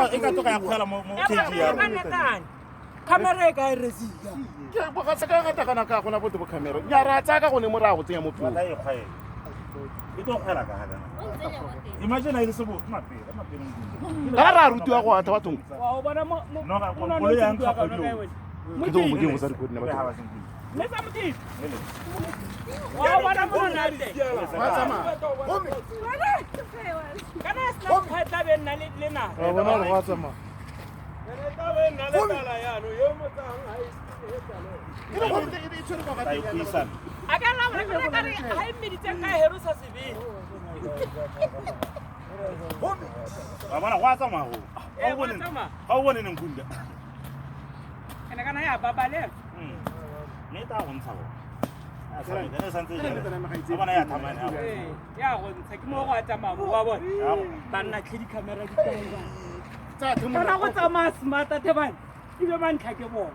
ka toka ya khwela mo keji ya rona. Camera ka resika. Ke bo ga tsaka ga takana ka gona bote bo camera. Nya ra tsaka go ne morago tsenya mo pele. Wala e khwae. E to khwela ka ga. Imagine ile sebo mapela. Ga ra rutiwa go ata bathong. Wa bona mo no ga go le yang ka go. Ke to mo ke mo sa re go nna ba. Let's mti. Wa bona mo na nte. Wa tsama. Homi. Kana snap phata be nna le na. Wa bona wa tsama. Kana go tsamaya smart teban. Ibe man tlhake bona.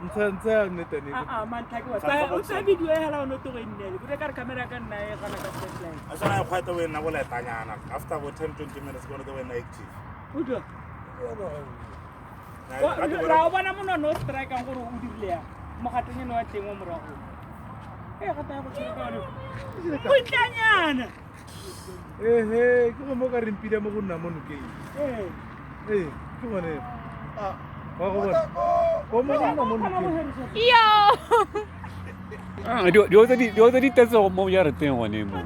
Ntse nnete ne. Man tlhake bona. O tsa video e hala o no to go nnele. Ke ka camera ka nna e gana ka flashlight. Asana khwaita we nna bola tanyana. After 10-20 minutes go to when active. Udo. Ra bona mo no strike ang gore o dirile ya. Mo gateng no wa teng mo morago. Ga ta go tsaka no. O ntanyana. Ke go mo ka rimpile mo go nna mo nokeng. Ke bone. Wa go bona. O mo nna mo nokeng. Dio tse di tetse mo ya re teng gone mo.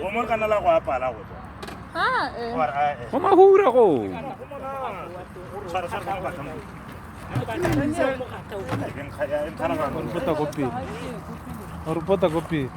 O mo kana la go apala go tswa. Go mahura go. Sara ka ba tamo. Rupota kopi.